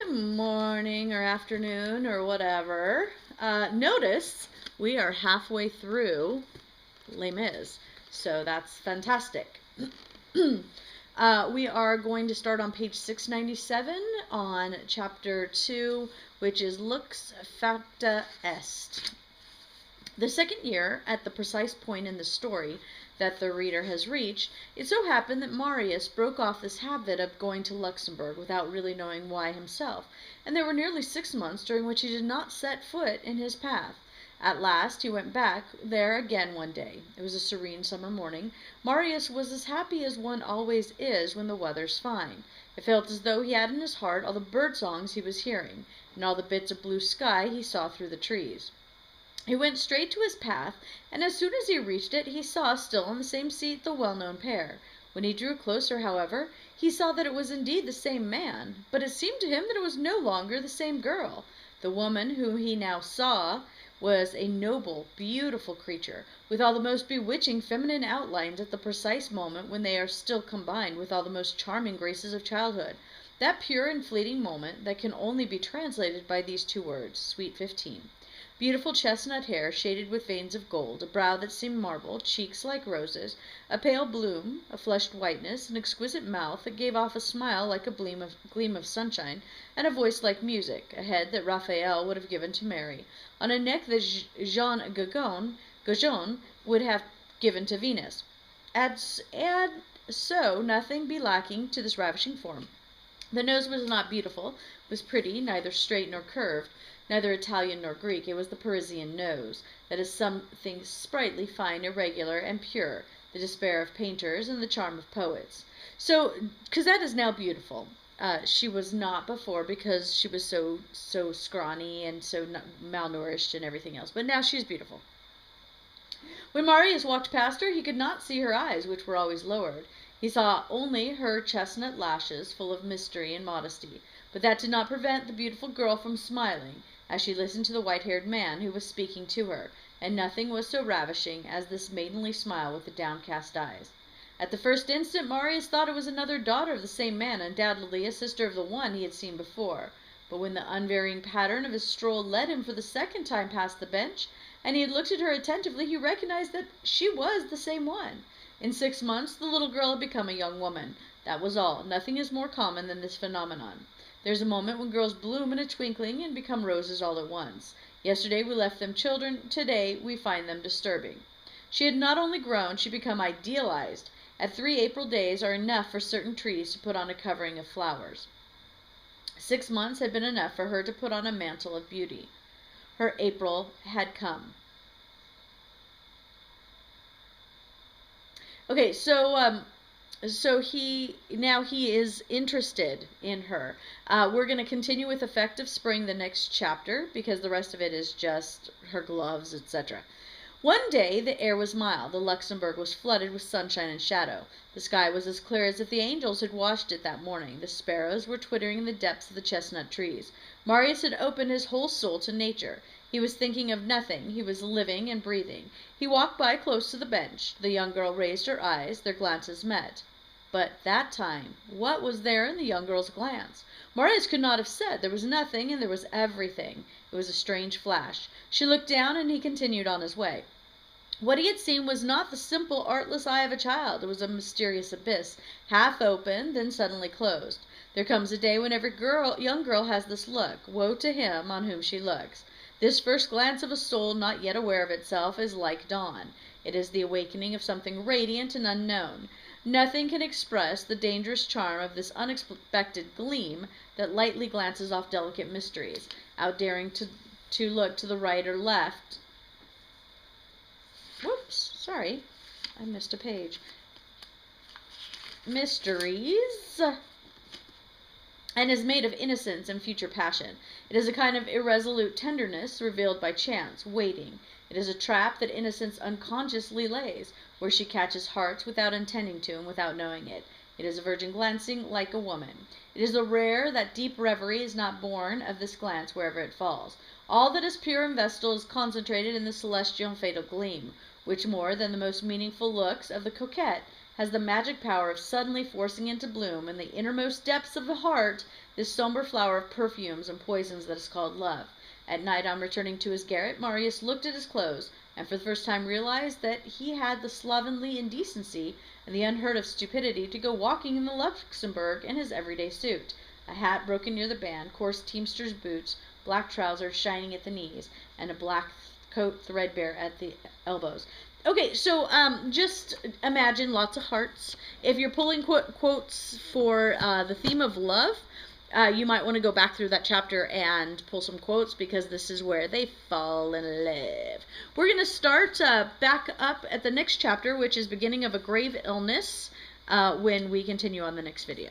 Good morning or afternoon or whatever. Notice we are halfway through Les Mis, so that's fantastic. We are going to start on page 697 on chapter 2, which is Lux Facta Est. The second year, at the precise point in the story that the reader has reached, it so happened that Marius broke off this habit of going to Luxembourg without really knowing why himself, and there were nearly 6 months during which he did not set foot in his path. At last he went back there again one day. It was a serene summer morning. Marius was as happy as one always is when the weather's fine. It felt as though he had in his heart all the bird songs he was hearing, and all the bits of blue sky he saw through the trees. He went straight to his path, and as soon as he reached it, he saw still on the same seat the well-known pair. When he drew closer, however, he saw that it was indeed the same man, but it seemed to him that it was no longer the same girl. The woman whom he now saw was a noble, beautiful creature, with all the most bewitching feminine outlines at the precise moment when they are still combined with all the most charming graces of childhood. That pure and fleeting moment that can only be translated by these two words, sweet 15. Beautiful chestnut hair shaded with veins of gold, a brow that seemed marble, cheeks like roses, a pale bloom, a flushed whiteness, an exquisite mouth that gave off a smile like a gleam of sunshine, and a voice like music, a head that Raphael would have given to Mary, on a neck that Jean Goujon would have given to Venus. Add so nothing be lacking to this ravishing form. The nose was not beautiful, was pretty, neither straight nor curved, neither Italian nor Greek. It was the Parisian nose, that is something sprightly, fine, irregular, and pure, the despair of painters and the charm of poets. So, Cosette is now beautiful. She was not before because she was so scrawny and so malnourished and everything else, but now she's beautiful. When Marius walked past her, he could not see her eyes, which were always lowered. He saw only her chestnut lashes, full of mystery and modesty, but that did not prevent the beautiful girl from smiling as she listened to the white-haired man who was speaking to her, and nothing was so ravishing as this maidenly smile with the downcast eyes. At the first instant Marius thought it was another daughter of the same man, undoubtedly a sister of the one he had seen before, but when the unvarying pattern of his stroll led him for the second time past the bench, and he had looked at her attentively, he recognized that she was the same one. In 6 months the little girl had become a young woman. That was all. Nothing is more common than this phenomenon. There's a moment when girls bloom in a twinkling and become roses all at once. Yesterday we left them children. Today we find them disturbing. She had not only grown, she had become idealized. At 3 April days are enough for certain trees to put on a covering of flowers. 6 months had been enough for her to put on a mantle of beauty. Her April had come. Okay, so he is interested in her. We're going to continue with Effective Spring the next chapter because the rest of it is just her gloves, etc. One day the air was mild. The Luxembourg was flooded with sunshine and shadow. The sky was as clear as if the angels had washed it that morning. The sparrows were twittering in the depths of the chestnut trees. Marius had opened his whole soul to nature. He was thinking of nothing. He was living and breathing. He walked by close to the bench. The young girl raised her eyes. Their glances met. But that time, what was there in the young girl's glance? Marius could not have said. There was nothing and there was everything. It was a strange flash. She looked down and he continued on his way. What he had seen was not the simple, artless eye of a child. It was a mysterious abyss, half opened, then suddenly closed. There comes a day when every young girl has this look. Woe to him on whom she looks. This first glance of a soul not yet aware of itself is like dawn. It is the awakening of something radiant and unknown. Nothing can express the dangerous charm of this unexpected gleam that lightly glances off delicate mysteries, outdaring to look to the right or left. Whoops, sorry, I missed a page. Mysteries, and is made of innocence and future passion. It is a kind of irresolute tenderness revealed by chance, waiting. It is a trap that innocence unconsciously lays, where she catches hearts without intending to and without knowing it. It is a virgin glancing like a woman. It is a rare that deep reverie is not born of this glance wherever it falls. All that is pure and vestal is concentrated in the celestial and fatal gleam, which more than the most meaningful looks of the coquette has the magic power of suddenly forcing into bloom in the innermost depths of the heart this somber flower of perfumes and poisons that is called love. At night, on returning to his garret, Marius looked at his clothes, and for the first time realized that he had the slovenly indecency and the unheard-of stupidity to go walking in the Luxembourg in his everyday suit, a hat broken near the band, coarse teamster's boots, black trousers shining at the knees, and a black coat threadbare at the elbows. Okay, so just imagine lots of hearts. If you're pulling quotes for the theme of love, you might want to go back through that chapter and pull some quotes, because this is where they fall in love. We're going to start back up at the next chapter, which is beginning of a grave illness, when we continue on the next video.